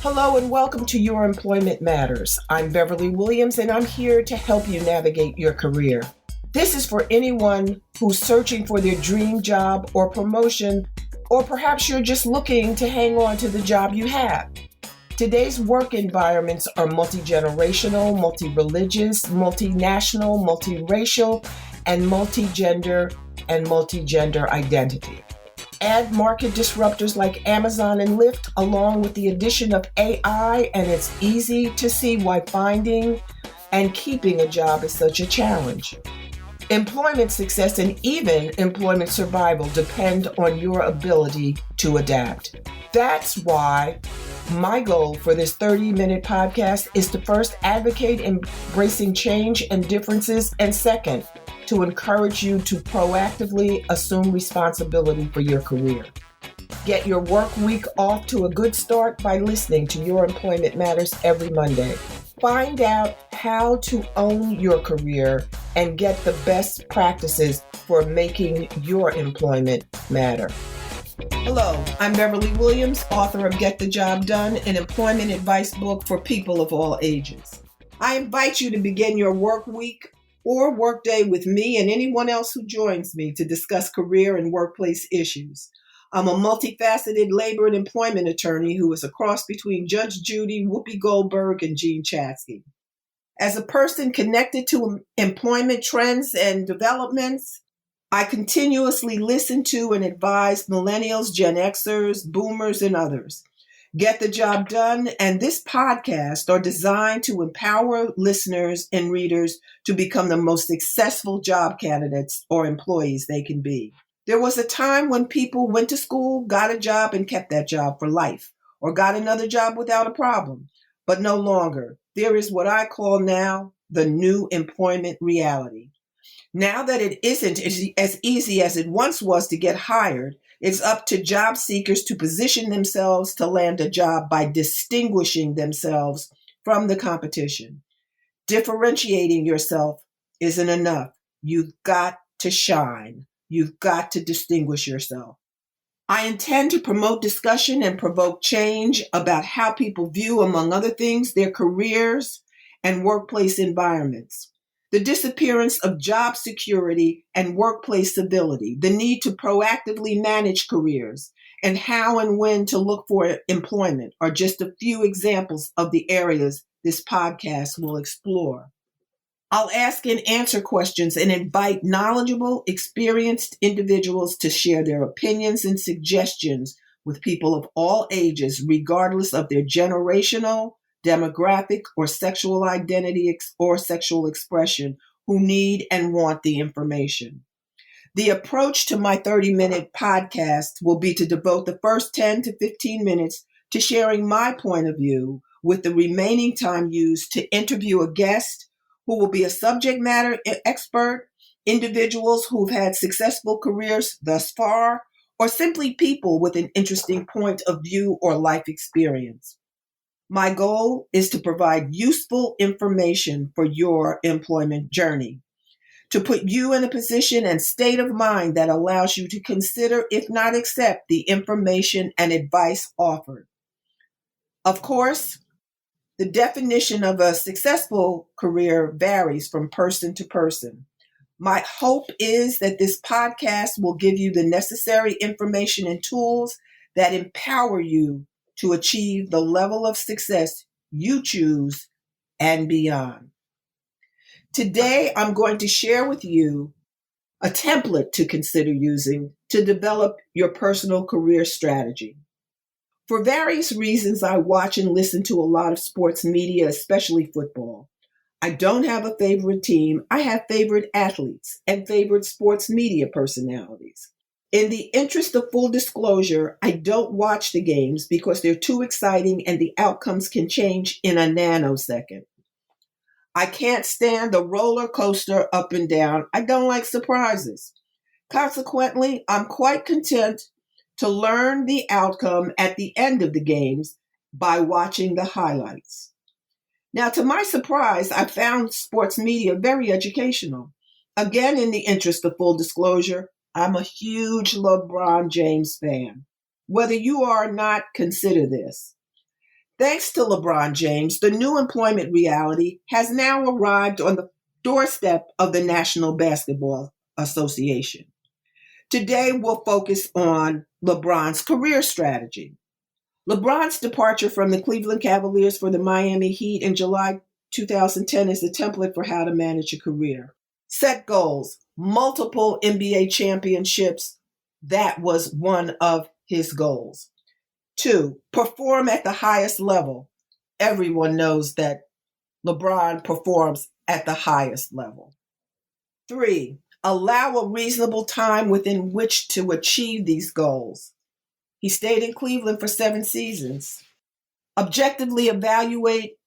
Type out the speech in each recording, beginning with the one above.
Hello and welcome to Your Employment Matters. I'm Beverly Williams and I'm here to help you navigate your career. This is for anyone who's searching for their dream job or promotion, or perhaps you're just looking to hang on to the job you have. Today's work environments are multi-generational, multi-religious, multinational, multiracial, and multi-gender identity. Add market disruptors like Amazon and Lyft, along with the addition of AI, and it's easy to see why finding and keeping a job is such a challenge. Employment success and even employment survival depend on your ability to adapt. That's why my goal for this 30-minute podcast is to first advocate embracing change and differences, and second, to encourage you to proactively assume responsibility for your career. Get your work week off to a good start by listening to Your Employment Matters every Monday. Find out how to own your career and get the best practices for making your employment matter. Hello, I'm Beverly Williams, author of Get the Job Done, an employment advice book for people of all ages. I invite you to begin your work week or workday with me and anyone else who joins me to discuss career and workplace issues. I'm a multifaceted labor and employment attorney who is a cross between Judge Judy, Whoopi Goldberg, and Jean Chatzky. As a person connected to employment trends and developments, I continuously listen to and advise millennials, Gen Xers, boomers, and others. Get the Job Done and this podcast are designed to empower listeners and readers to become the most successful job candidates or employees they can be. There was a time when people went to school, got a job, and kept that job for life, or got another job without a problem, but no longer. There is what I call now the new employment reality. Now that it isn't as easy as it once was to get hired, it's up to job seekers to position themselves to land a job by distinguishing themselves from the competition. Differentiating yourself isn't enough. You've got to shine. You've got to distinguish yourself. I intend to promote discussion and provoke change about how people view, among other things, their careers and workplace environments. The disappearance of job security and workplace civility, the need to proactively manage careers, and how and when to look for employment are just a few examples of the areas this podcast will explore. I'll ask and answer questions and invite knowledgeable, experienced individuals to share their opinions and suggestions with people of all ages, regardless of their generational, demographic, or sexual identity or sexual expression, who need and want the information. The approach to my 30-minute podcast will be to devote the first 10 to 15 minutes to sharing my point of view, with the remaining time used to interview a guest who will be a subject matter expert, individuals who've had successful careers thus far, or simply people with an interesting point of view or life experience. My goal is to provide useful information for your employment journey, to put you in a position and state of mind that allows you to consider, if not accept, the information and advice offered. Of course, the definition of a successful career varies from person to person. My hope is that this podcast will give you the necessary information and tools that empower you to achieve the level of success you choose and beyond. Today, I'm going to share with you a template to consider using to develop your personal career strategy. For various reasons, I watch and listen to a lot of sports media, especially football. I don't have a favorite team. I have favorite athletes and favorite sports media personalities. In the interest of full disclosure, I don't watch the games because they're too exciting and the outcomes can change in a nanosecond. I can't stand the roller coaster up and down. I don't like surprises. Consequently, I'm quite content to learn the outcome at the end of the games by watching the highlights. Now, to my surprise, I found sports media very educational. Again, in the interest of full disclosure, I'm a huge LeBron James fan. Whether you are or not, consider this. Thanks to LeBron James, the new employment reality has now arrived on the doorstep of the National Basketball Association. Today, we'll focus on LeBron's career strategy. LeBron's departure from the Cleveland Cavaliers for the Miami Heat in July 2010 is a template for how to manage a career. Set goals, multiple NBA championships. That was one of his goals. 2, perform at the highest level. Everyone knows that LeBron performs at the highest level. 3, allow a reasonable time within which to achieve these goals. He stayed in Cleveland for 7 seasons. Objectively evaluate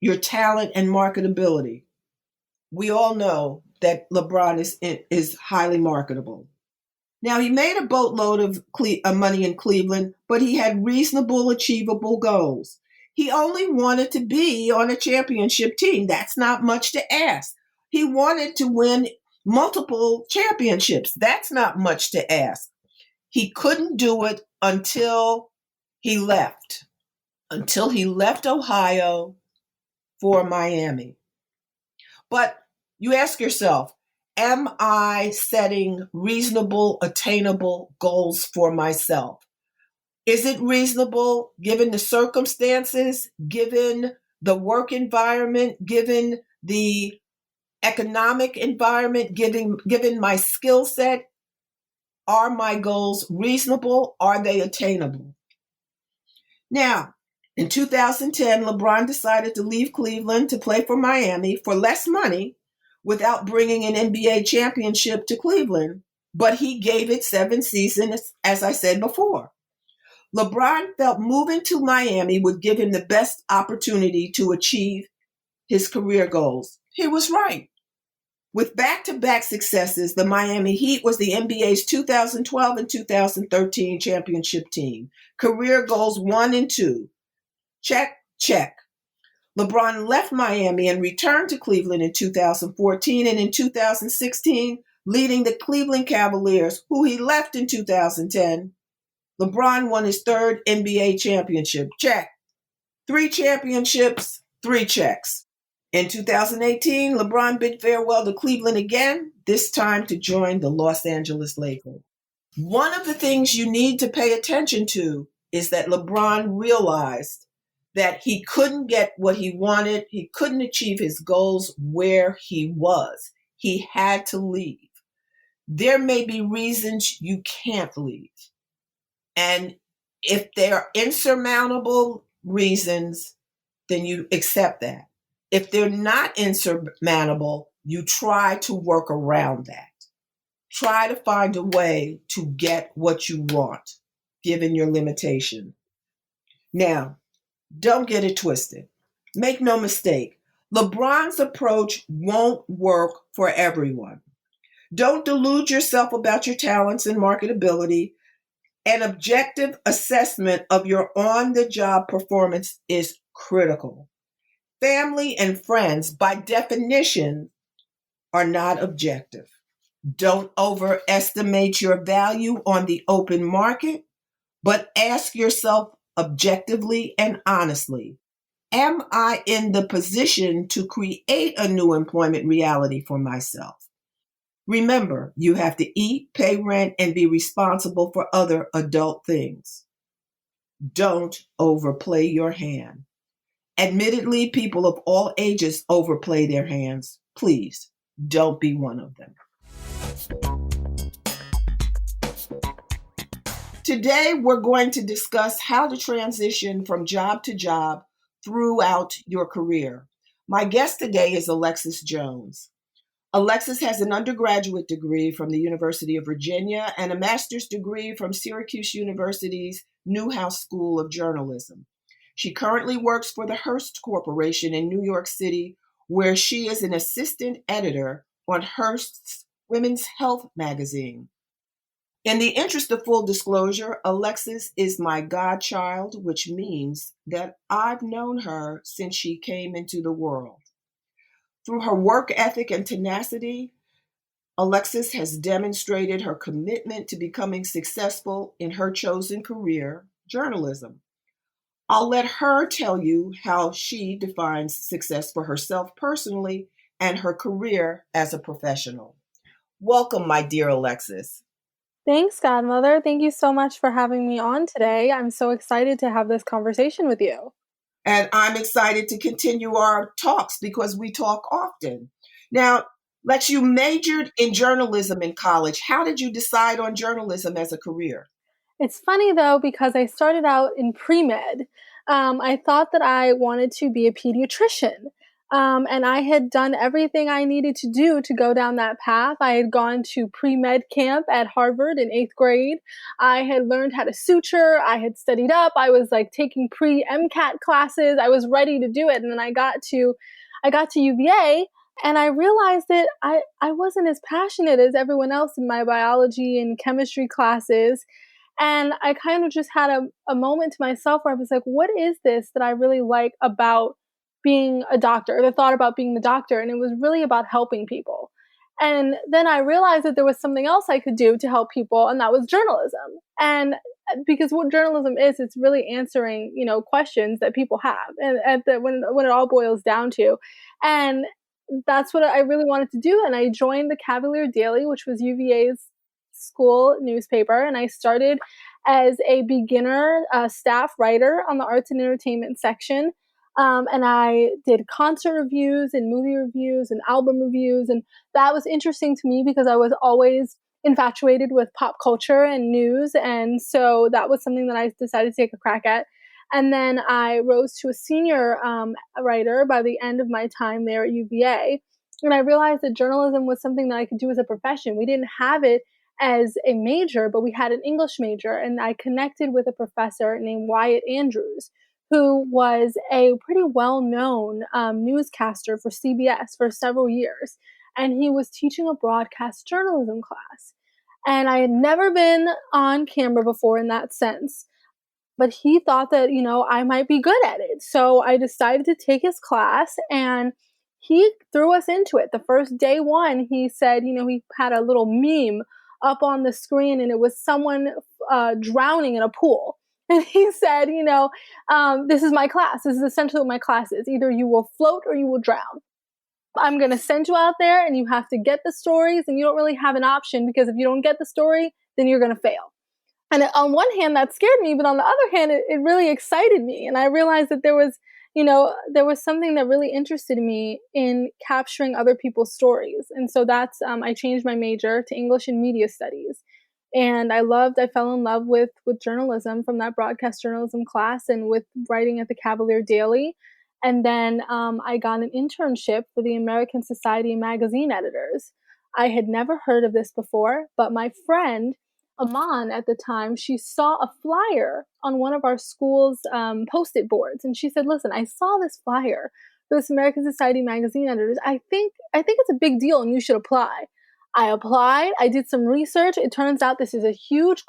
your talent and marketability. We all know that LeBron is highly marketable. Now, he made a boatload of money in Cleveland, but he had reasonable, achievable goals. He only wanted to be on a championship team. That's not much to ask. He wanted to win multiple championships. That's not much to ask. He couldn't do it until he left Ohio for Miami. But you ask yourself, am I setting reasonable, attainable goals for myself? Is it reasonable given the circumstances, given the work environment, given the economic environment, given my skill set? Are my goals reasonable? Are they attainable? Now, in 2010, LeBron decided to leave Cleveland to play for Miami for less money without bringing an NBA championship to Cleveland, but he gave it 7 seasons, as I said before. LeBron felt moving to Miami would give him the best opportunity to achieve his career goals. He was right. With back-to-back successes, the Miami Heat was the NBA's 2012 and 2013 championship team. Career goals 1 and 2. Check, check. LeBron left Miami and returned to Cleveland in 2014 and in 2016, leading the Cleveland Cavaliers, who he left in 2010. LeBron won his 3rd NBA championship. Check. 3 championships, 3 checks. In 2018, LeBron bid farewell to Cleveland again, this time to join the Los Angeles Lakers. One of the things you need to pay attention to is that LeBron realized that he couldn't get what he wanted. He couldn't achieve his goals where he was. He had to leave. There may be reasons you can't leave. And if they're insurmountable reasons, then you accept that. If they're not insurmountable, you try to work around that. Try to find a way to get what you want, given your limitation. Now, don't get it twisted. Make no mistake, LeBron's approach won't work for everyone. Don't delude yourself about your talents and marketability. An objective assessment of your on-the-job performance is critical. Family and friends, by definition, are not objective. Don't overestimate your value on the open market, but ask yourself objectively and honestly, am I in the position to create a new employment reality for myself? Remember, you have to eat, pay rent, and be responsible for other adult things. Don't overplay your hand. Admittedly, people of all ages overplay their hands. Please, don't be one of them. Today, we're going to discuss how to transition from job to job throughout your career. My guest today is Alexis Jones. Alexis has an undergraduate degree from the University of Virginia and a master's degree from Syracuse University's Newhouse School of Journalism. She currently works for the Hearst Corporation in New York City, where she is an assistant editor on Hearst's Women's Health magazine. In the interest of full disclosure, Alexis is my godchild, which means that I've known her since she came into the world. Through her work ethic and tenacity, Alexis has demonstrated her commitment to becoming successful in her chosen career, journalism. I'll let her tell you how she defines success for herself personally and her career as a professional. Welcome, my dear Alexis. Thanks, Godmother. Thank you so much for having me on today. I'm so excited to have this conversation with you. And I'm excited to continue our talks because we talk often. Now, Lex, you majored in journalism in college. How did you decide on journalism as a career? It's funny though, because I started out in pre med. I thought that I wanted to be a pediatrician. And I had done everything I needed to do to go down that path. I had gone to pre med camp at Harvard in eighth grade. I had learned how to suture. I had studied up. I was like taking pre MCAT classes. I was ready to do it. And then I got to UVA and I realized that I wasn't as passionate as everyone else in my biology and chemistry classes. And I kind of just had a moment to myself where I was like, what is this that I really like about being a doctor, the thought about being the doctor? And it was really about helping people. And then I realized that there was something else I could do to help people, and that was journalism. And because what journalism is, it's really answering, questions that people have, and when it all boils down to, and that's what I really wanted to do. And I joined the Cavalier Daily, which was UVA's school newspaper, and I started as a beginner staff writer on the arts and entertainment section. And I did concert reviews and movie reviews and album reviews. And that was interesting to me because I was always infatuated with pop culture and news. And so that was something that I decided to take a crack at. And then I rose to a senior writer by the end of my time there at UVA. And I realized that journalism was something that I could do as a profession. We didn't have it as a major, but we had an English major. And I connected with a professor named Wyatt Andrews, who was a pretty well-known newscaster for CBS for several years. And he was teaching a broadcast journalism class. And I had never been on camera before in that sense, but he thought that, I might be good at it. So I decided to take his class, and he threw us into it. The first day one, he said, he had a little meme up on the screen, and it was someone drowning in a pool. And he said, this is my class. This is essentially what my class is. Either you will float or you will drown. I'm going to send you out there and you have to get the stories, and you don't really have an option, because if you don't get the story, then you're going to fail. And on one hand, that scared me, but on the other hand, it really excited me. And I realized that there was something that really interested me in capturing other people's stories. And so I changed my major to English and Media Studies. And I fell in love with journalism from that broadcast journalism class and with writing at the Cavalier Daily. And then I got an internship for the American Society of Magazine Editors. I had never heard of this before, but my friend, Aman, at the time, she saw a flyer on one of our school's post-it boards, and she said, "Listen, I saw this flyer for this American Society magazine editors. I think it's a big deal, and you should apply." I applied. I did some research. It turns out this is a huge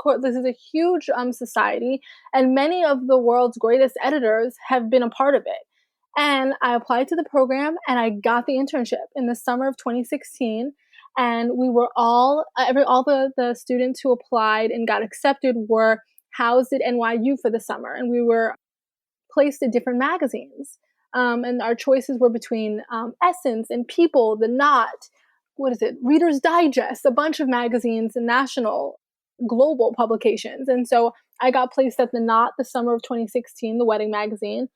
society, and many of the world's greatest editors have been a part of it. And I applied to the program, and I got the internship in the summer of 2016. And we were all the students who applied and got accepted were housed at NYU for the summer, and we were placed at different magazines. And our choices were between Essence and People, The Knot, Reader's Digest, a bunch of magazines and national, global publications. And so I got placed at The Knot the summer of 2016, the wedding magazine.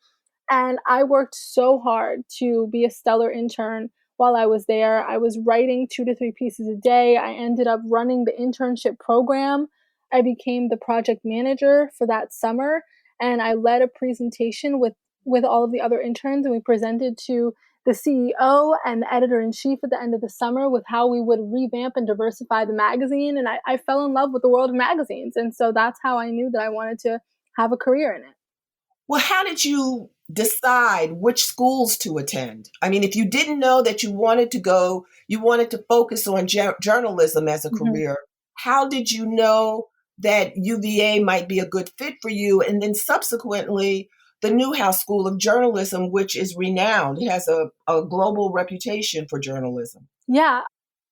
And I worked so hard to be a stellar intern while I was there. I was writing 2 to 3 pieces a day. I ended up running the internship program. I became the project manager for that summer, and I led a presentation with all of the other interns, and we presented to the CEO and the editor-in-chief at the end of the summer with how we would revamp and diversify the magazine. And I fell in love with the world of magazines. And so that's how I knew that I wanted to have a career in it. Well, how did you decide which schools to attend? I mean, if you didn't know that you wanted to focus on journalism as a Mhm. career, how did you know that UVA might be a good fit for you? And then subsequently, the Newhouse School of Journalism, which is renowned, it has a global reputation for journalism. Yeah.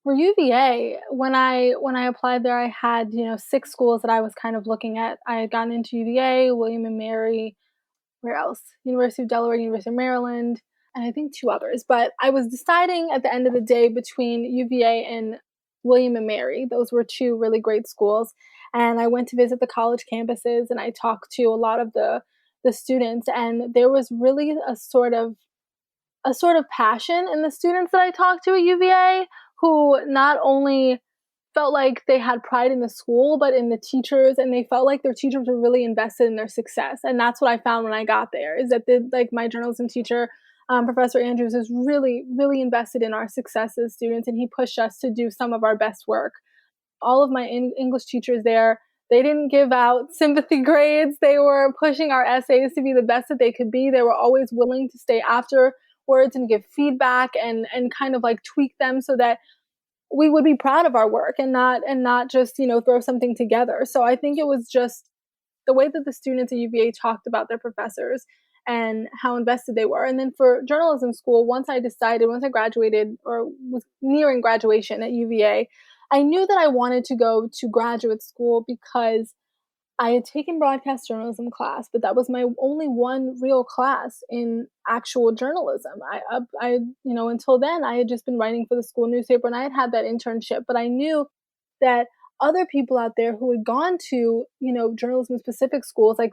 For UVA, when I applied there, I had 6 schools that I was kind of looking at. I had gotten into UVA, William and Mary, where else? University of Delaware, University of Maryland, and I think two others. But I was deciding at the end of the day between UVA and William and Mary. Those were two really great schools. And I went to visit the college campuses and I talked to a lot of the students, and there was really a sort of passion in the students that I talked to at UVA, who not only felt like they had pride in the school, but in the teachers, and they felt like their teachers were really invested in their success. And that's what I found when I got there, is that my journalism teacher, Professor Andrews, is really, really invested in our success as students, and he pushed us to do some of our best work. All of my English teachers there, they didn't give out sympathy grades. They were pushing our essays to be the best that they could be. They were always willing to stay afterwards and give feedback and kind of like tweak them so that we would be proud of our work and not just, throw something together. So I think it was just the way that the students at UVA talked about their professors and how invested they were. And then for journalism school, once I graduated or was nearing graduation at UVA, I knew that I wanted to go to graduate school because I had taken broadcast journalism class, but that was my only one real class in actual journalism. Until then, I had just been writing for the school newspaper, and I had that internship. But I knew that other people out there who had gone to, journalism specific schools, like,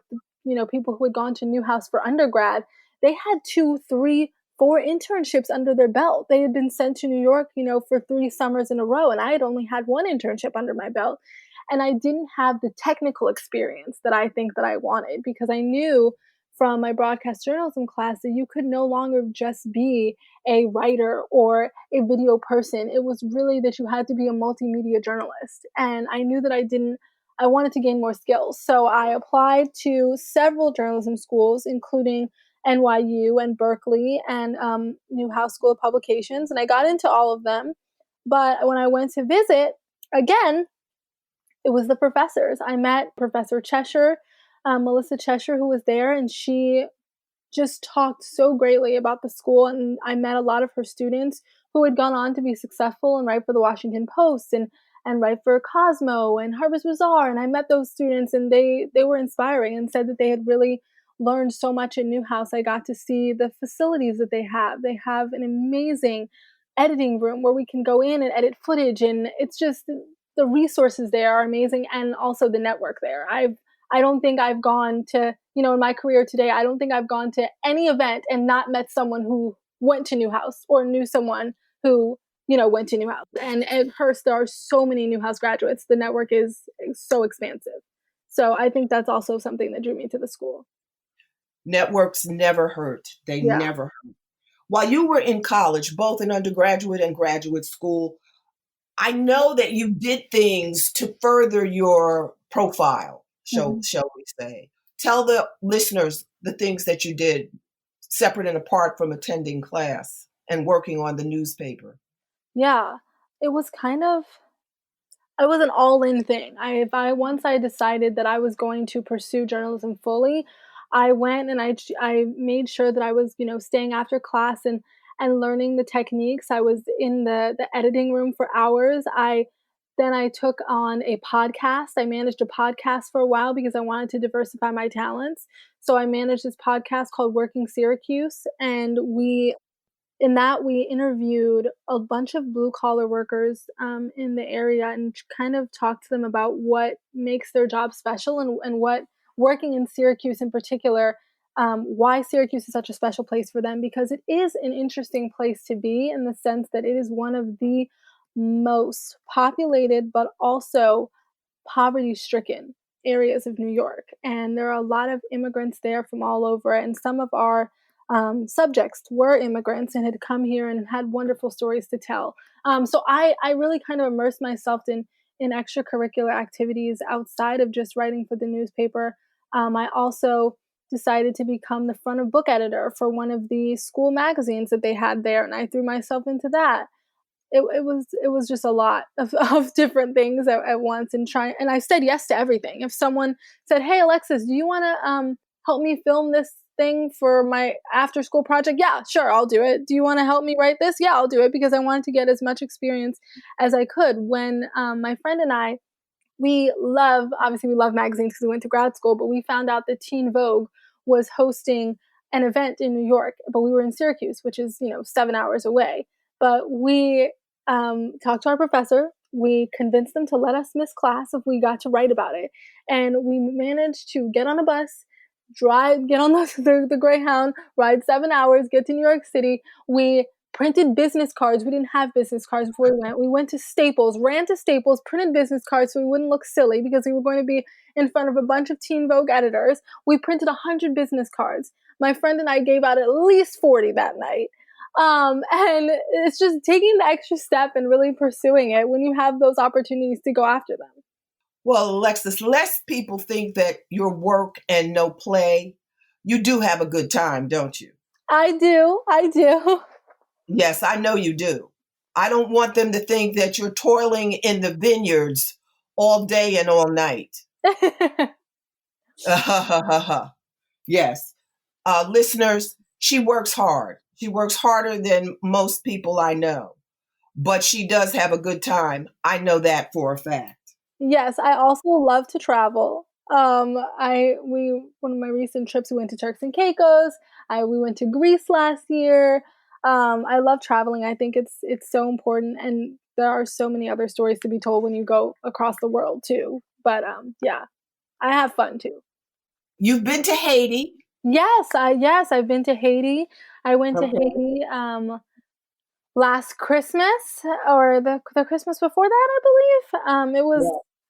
people who had gone to Newhouse for undergrad, they had 2, 3, 4 internships under their belt. They had been sent to New York, for 3 summers in a row, and I had only had one internship under my belt. And I didn't have the technical experience that I think that I wanted, because I knew from my broadcast journalism class that you could no longer just be a writer or a video person. It was really that you had to be a multimedia journalist. And I knew that I wanted to gain more skills. So I applied to several journalism schools, including NYU and Berkeley and Newhouse School of Publications. And I got into all of them. But when I went to visit, again, it was the professors. I met Professor Cheshire, Melissa Cheshire, who was there, and she just talked so greatly about the school. And I met a lot of her students who had gone on to be successful and write for the Washington Post and write for Cosmo and Harper's Bazaar. And I met those students, and they were inspiring and said that they had really learned so much at Newhouse. I got to see the facilities that they have. They have an amazing editing room where we can go in and edit footage, and it's just the resources there are amazing, and also the network there. I don't think I've gone to, in my career today, I don't think I've gone to any event and not met someone who went to Newhouse or knew someone who, went to Newhouse. And at Hearst, there are so many Newhouse graduates. The network is so expansive. So I think that's also something that drew me to the school. Networks never hurt. They Yeah. never hurt. While you were in college, both in undergraduate and graduate school, I know that you did things to further your profile, Mhm. shall we say. Tell the listeners the things that you did separate and apart from attending class and working on the newspaper. Yeah. It was an all-in thing. Once I decided that I was going to pursue journalism fully, I went and I made sure that I was, staying after class and learning the techniques. I was in the editing room for hours. I took on a podcast. I managed a podcast for a while because I wanted to diversify my talents. So I managed this podcast called Working Syracuse, and we interviewed a bunch of blue collar workers in the area and kind of talked to them about what makes their job special, and what working in Syracuse in particular, why Syracuse is such a special place for them, because it is an interesting place to be in the sense that it is one of the most populated but also poverty stricken areas of New York. And there are a lot of immigrants there from all over. And some of our subjects were immigrants and had come here and had wonderful stories to tell. So I really kind of immersed myself in extracurricular activities outside of just writing for the newspaper. I also decided to become the front of book editor for one of the school magazines that they had there, and I threw myself into that. It was just a lot of different things at once, and I said yes to everything. If someone said, "Hey Alexis, do you want to help me film this thing for my after school project?" Yeah, sure, I'll do it. Do you want to help me write this? Yeah, I'll do it, because I wanted to get as much experience as I could. When my friend and I, we love magazines because we went to grad school, but we found out that Teen Vogue was hosting an event in New York, but we were in Syracuse, which is, 7 hours away. But we talked to our professor. We convinced them to let us miss class if we got to write about it. And we managed to get on a bus, drive, get on the Greyhound, ride 7 hours, get to New York City. We printed business cards. We didn't have business cards before we went. We went to Staples, ran to Staples, printed business cards so we wouldn't look silly because we were going to be in front of a bunch of Teen Vogue editors. We printed 100 business cards. My friend and I gave out at least 40 that night. And it's just taking the extra step and really pursuing it when you have those opportunities to go after them. Well, Alexis, less people think that your work and no play. You do have a good time, don't you? I do. I do. Yes, I know you do. I don't want them to think that you're toiling in the vineyards all day and all night. Yes. Listeners, she works hard. She works harder than most people I know, but she does have a good time. I know that for a fact. Yes, I also love to travel. I we One of my recent trips, we went to Turks and Caicos. We went to Greece last year. I love traveling. I think it's so important, and there are so many other stories to be told when you go across the world too. But yeah, I have fun too. You've been to Haiti. Yes, I've been to Haiti. I went to Okay. Haiti last Christmas or the Christmas before that, I believe.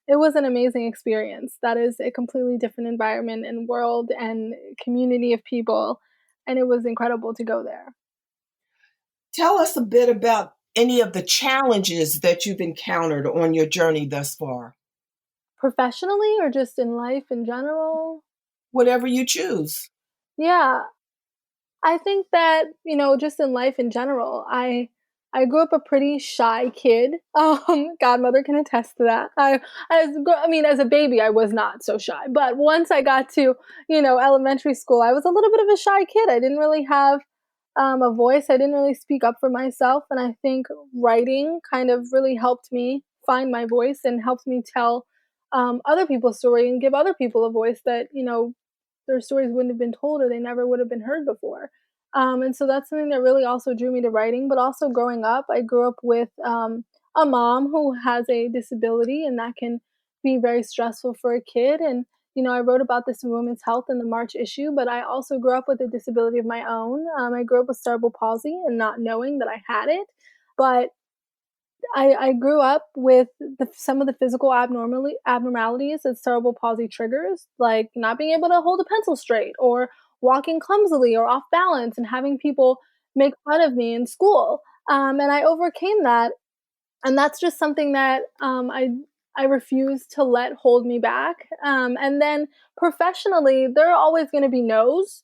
It was an amazing experience. That is a completely different environment and world and community of people, and it was incredible to go there. Tell us a bit about any of the challenges that you've encountered on your journey thus far. Professionally or just in life in general? Whatever you choose. Yeah, I think that, just in life in general, I grew up a pretty shy kid. Godmother can attest to that. As a baby, I was not so shy, but once I got to, elementary school, I was a little bit of a shy kid. I didn't really have a voice. I didn't really speak up for myself, and I think writing kind of really helped me find my voice and helped me tell other people's story and give other people a voice that their stories wouldn't have been told or they never would have been heard before. And so that's something that really also drew me to writing. But also growing up, I grew up with a mom who has a disability, and that can be very stressful for a kid. And I wrote about this in Women's Health in the March issue, but I also grew up with a disability of my own. I grew up with cerebral palsy and not knowing that I had it. But I grew up with some of the physical abnormalities that cerebral palsy triggers, like not being able to hold a pencil straight or walking clumsily or off balance and having people make fun of me in school. And I overcame that, and that's just something that I refuse to let hold me back. And then professionally, there are always going to be no's.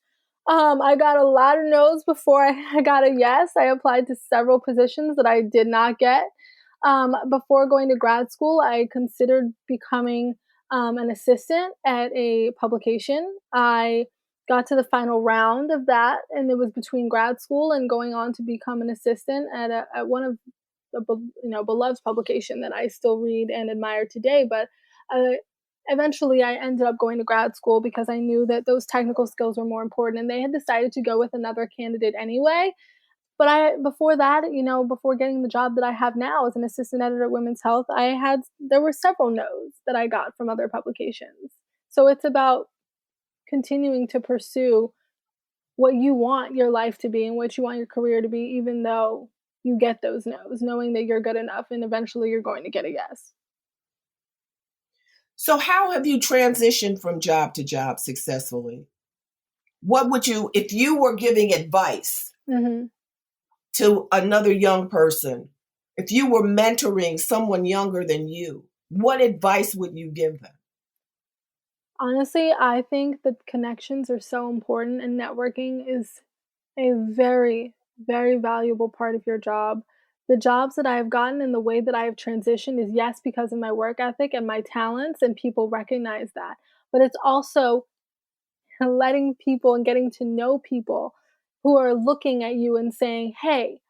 I got a lot of no's before I got a yes. I applied to several positions that I did not get. Before going to grad school, I considered becoming an assistant at a publication. I got to the final round of that, and it was between grad school and going on to become an assistant at one of the beloved publication that I still read and admire today. But uh, eventually, I ended up going to grad school because I knew that those technical skills were more important, and they had decided to go with another candidate anyway. But before that, before getting the job that I have now as an assistant editor at Women's Health, there were several no's that I got from other publications. So it's about continuing to pursue what you want your life to be and what you want your career to be, even though you get those no's, knowing that you're good enough and eventually you're going to get a yes. So, how have you transitioned from job to job successfully? What would you, if you were giving advice Hmm. to another young person, if you were mentoring someone younger than you, what advice would you give them? Honestly, I think that connections are so important, and networking is a very, very valuable part of your job. The jobs that I have gotten and the way that I have transitioned is, yes, because of my work ethic and my talents, and people recognize that. But it's also letting people and getting to know people who are looking at you and saying, hey,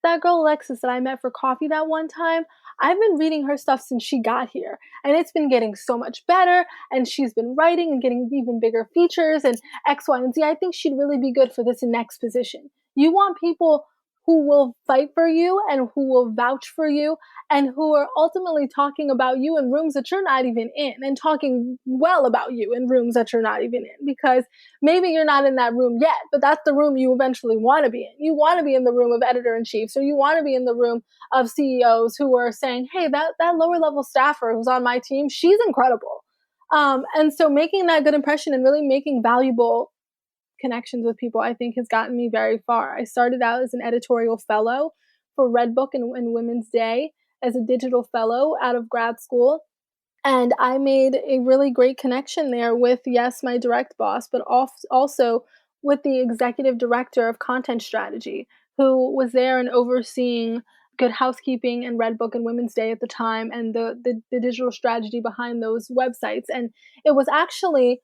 that girl Alexis that I met for coffee that one time, I've been reading her stuff since she got here, and it's been getting so much better, and she's been writing and getting even bigger features and X, Y, and Z. I think she'd really be good for this next position. You want people who will fight for you and who will vouch for you and who are ultimately talking about you in rooms that you're not even in and talking well about you in rooms that you're not even in, because maybe you're not in that room yet, but that's the room you eventually want to be in. You want to be in the room of editor-in-chiefs, or you want to be in the room of CEOs who are saying, hey, that lower level staffer who's on my team, she's incredible. And so making that good impression and really making valuable connections with people, I think, has gotten me very far. I started out as an editorial fellow for Redbook and Women's Day as a digital fellow out of grad school. And I made a really great connection there with, yes, my direct boss, but also with the executive director of content strategy, who was there and overseeing Good Housekeeping and Redbook and Women's Day at the time, and the digital strategy behind those websites. And it was actually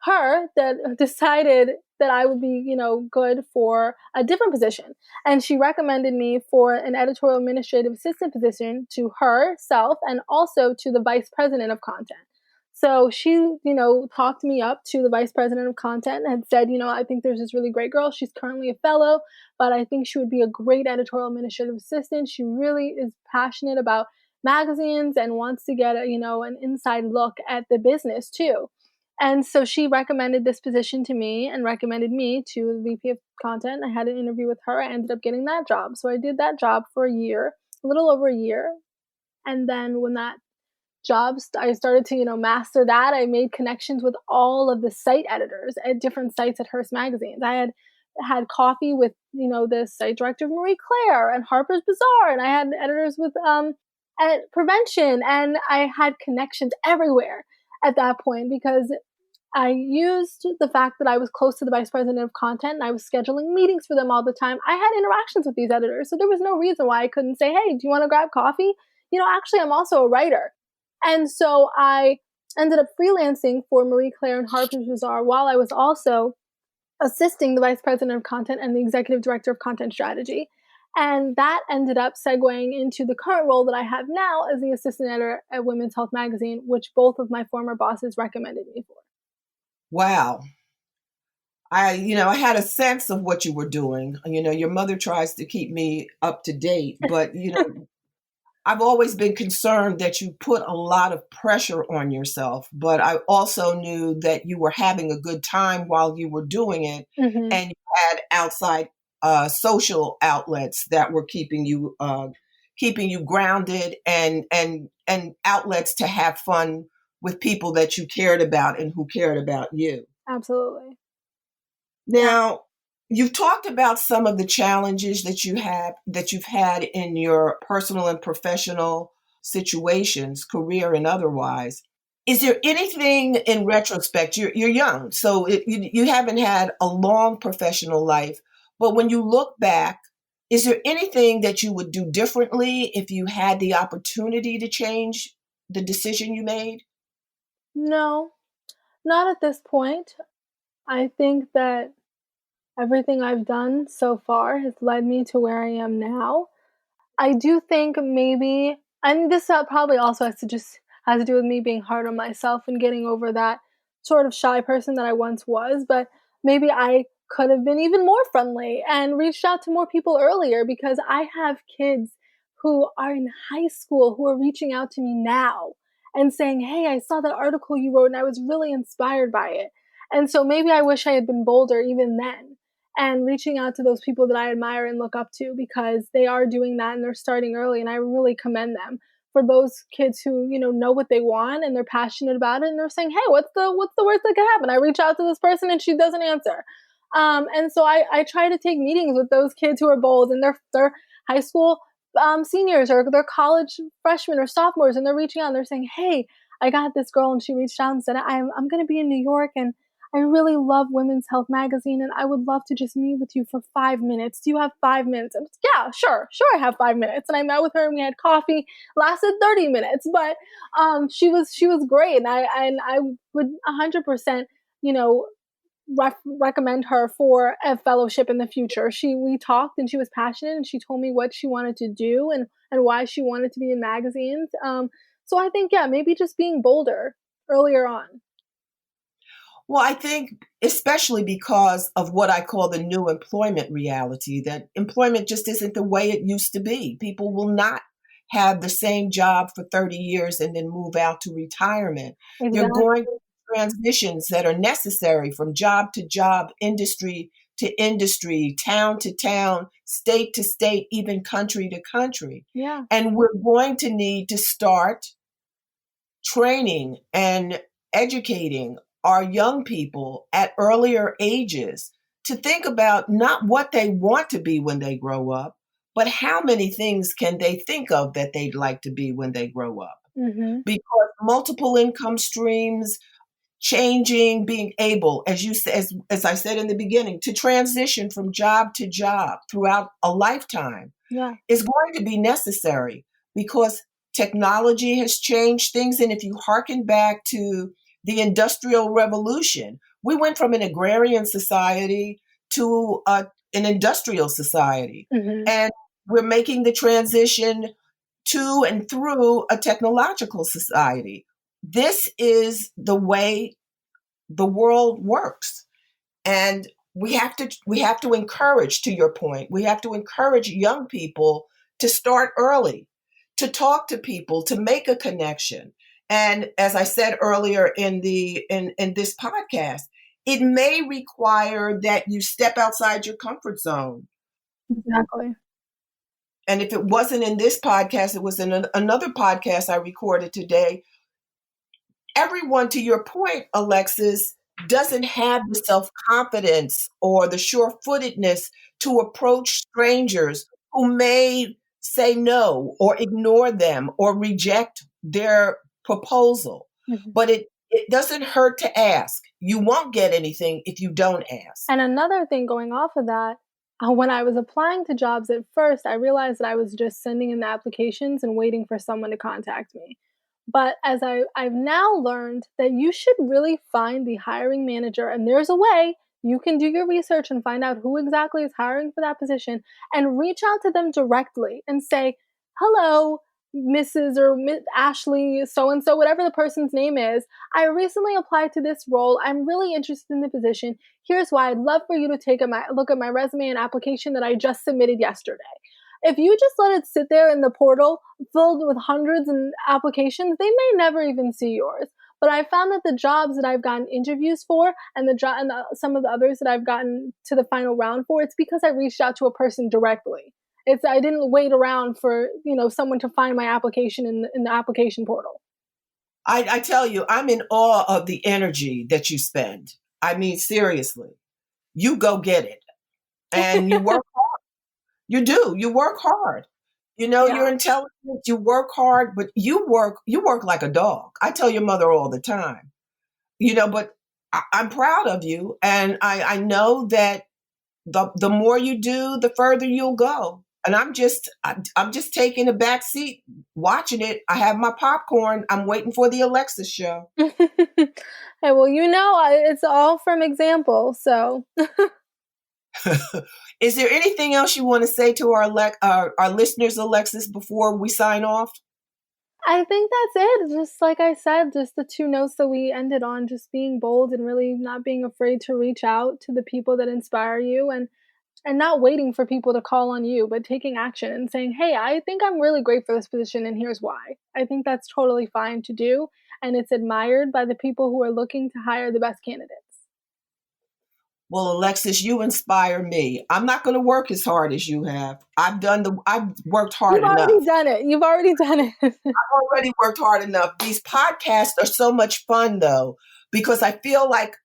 her that decided that I would be, good for a different position. And she recommended me for an editorial administrative assistant position to herself and also to the vice president of content. So she, talked me up to the vice president of content and had said, I think there's this really great girl. She's currently a fellow, but I think she would be a great editorial administrative assistant. She really is passionate about magazines and wants to get an inside look at the business too. And so she recommended this position to me and recommended me to the VP of content. I had an interview with her. I ended up getting that job. So I did that job for a year, a little over a year. And then when that job, I started to, master that, I made connections with all of the site editors at different sites at Hearst Magazines. I had coffee with, the site director of Marie Claire and Harper's Bazaar. And I had editors with at Prevention. And I had connections everywhere at that point, because I used the fact that I was close to the vice president of content and I was scheduling meetings for them all the time. I had interactions with these editors, so there was no reason why I couldn't say, hey, do you want to grab coffee? Actually, I'm also a writer. And so I ended up freelancing for Marie Claire and Harper's Bazaar while I was also assisting the vice president of content and the executive director of content strategy. And that ended up segueing into the current role that I have now as the assistant editor at Women's Health Magazine, which both of my former bosses recommended me for. Wow. I had a sense of what you were doing. Your mother tries to keep me up to date, but, I've always been concerned that you put a lot of pressure on yourself, but I also knew that you were having a good time while you were doing it, Mm-hmm. and you had outside social outlets that were keeping you grounded, and outlets to have fun with people that you cared about and who cared about you. Absolutely. Yeah. Now, you've talked about some of the challenges that you've had in your personal and professional situations, career and otherwise. Is there anything in retrospect? You're young, so you haven't had a long professional life. But when you look back, is there anything that you would do differently if you had the opportunity to change the decision you made? No, not at this point. I think that everything I've done so far has led me to where I am now. I do think maybe, and this probably also has to do with me being hard on myself and getting over that sort of shy person that I once was. But maybe I could have been even more friendly and reached out to more people earlier, because I have kids who are in high school who are reaching out to me now and saying, "Hey, I saw that article you wrote and I was really inspired by it." And so maybe I wish I had been bolder even then and reaching out to those people that I admire and look up to, because they are doing that and they're starting early, and I really commend them for those kids who know what they want and they're passionate about it, and they're saying, hey, what's the worst that could happen? I reach out to this person and she doesn't answer. And so I try to take meetings with those kids who are bold, and they're high school seniors, or they're college freshmen or sophomores, and they're reaching out and they're saying, hey, I got this girl and she reached out and said, I'm going to be in New York and I really love Women's Health Magazine and I would love to just meet with you for 5 minutes. Do you have 5 minutes? And yeah, sure, I have 5 minutes. And I met with her and we had coffee, lasted 30 minutes, but she was great. And I would 100%, you know, recommend her for a fellowship in the future. We talked and she was passionate and she told me what she wanted to do and why she wanted to be in magazines. So I think, yeah, maybe just being bolder earlier on. Well, I think especially because of what I call the new employment reality, that employment just isn't the way it used to be. People will not have the same job for 30 years and then move out to retirement. They're Exactly. going through transitions that are necessary from job to job, industry to industry, town to town, state to state, even country to country. Yeah. And we're going to need to start training and educating our young people at earlier ages to think about not what they want to be when they grow up, but how many things can they think of that they'd like to be when they grow up. Mhm. Because multiple income streams, changing, being able, as you as I said in the beginning, to transition from job to job throughout a lifetime Yeah. is going to be necessary because technology has changed things. And if you hearken back to the Industrial Revolution, we went from an agrarian society to an industrial society. Mhm. And we're making the transition to and through a technological society. This is the way the world works. And we have to encourage, to your point, we have to encourage young people to start early, to talk to people, to make a connection. And as I said earlier in this podcast, it may require that you step outside your comfort zone. Exactly. And if it wasn't in this podcast, it was in another podcast I recorded today. Everyone, to your point, Alexis, doesn't have the self confidence or the sure footedness to approach strangers who may say no or ignore them or reject their proposal. Mhm. But it doesn't hurt to ask. You won't get anything if you don't ask. And another thing going off of that, when I was applying to jobs at first, I realized that I was just sending in the applications and waiting for someone to contact me. But I've now learned that you should really find the hiring manager, and there's a way you can do your research and find out who exactly is hiring for that position and reach out to them directly and say, "Hello, Mrs. or Miss Ashley, so and so, whatever the person's name is. I recently applied to this role. I'm really interested in the position. Here's why. I'd love for you to take look at my resume and application that I just submitted yesterday." If you just let it sit there in the portal filled with hundreds of applications, they may never even see yours. But I found that the jobs that I've gotten interviews for and some of the others that I've gotten to the final round for, it's because I reached out to a person directly. I didn't wait around for someone to find my application in the application portal. I tell you, I'm in awe of the energy that you spend. I mean, seriously, you go get it. And you work. You do. You work hard. You know, Yeah. you're intelligent, you work hard, but you work like a dog. I tell your mother all the time. But I'm proud of you, and I know that the more you do, the further you'll go. And I'm just taking a back seat watching it. I have my popcorn. I'm waiting for the Alexis show. Hey, well, it's all from example. So Is there anything else you want to say to our listeners, Alexis, before we sign off? I think that's it. Just like I said, just the two notes that we ended on, just being bold and really not being afraid to reach out to the people that inspire you and not waiting for people to call on you, but taking action and saying, "Hey, I think I'm really great for this position and here's why." I think that's totally fine to do and it's admired by the people who are looking to hire the best candidates. Well, Alexis, you inspire me. I'm not going to work as hard as you have. I've worked You've hard already enough. done it. You've already done it. Already worked hard enough. These podcasts are so much fun though, because I feel like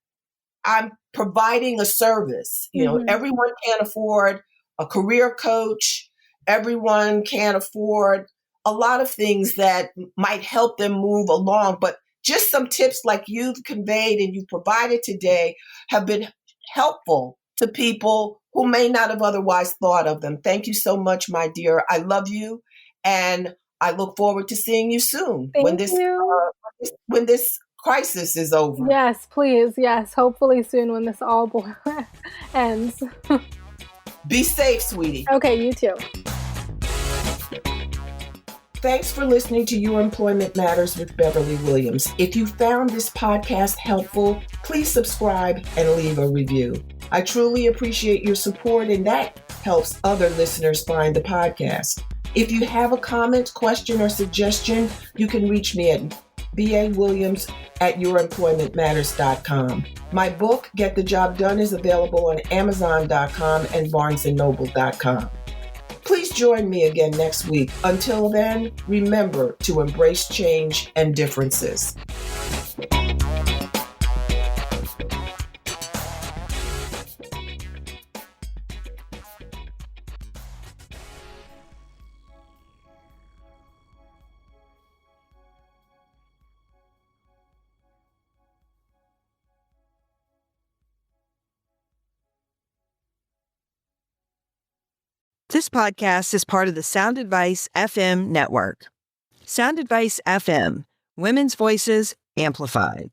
I'm providing a service. Mhm. Everyone can't afford a career coach. Everyone can't afford a lot of things that might help them move along. But just some tips like you've conveyed and you provided today have been helpful to people who may not have otherwise thought of them. Thank you so much, my dear. I love you. And I look forward to seeing you soon when Thank this you. when this crisis is over. Yes, please. Yes, hopefully soon when this all ends. Be safe, sweetie. Okay, you too. Thanks for listening to Your Employment Matters with Beverly Williams. If you found this podcast helpful, please subscribe and leave a review. I truly appreciate your support, and that helps other listeners find the podcast. If you have a comment, question, or suggestion, you can reach me at baWilliams@youremploymentmatters.com. My book, Get the Job Done, is available on Amazon.com and BarnesandNoble.com. Please join me again next week. Until then, remember to embrace change and differences. This podcast is part of the Sound Advice FM network. Sound Advice FM, women's voices amplified.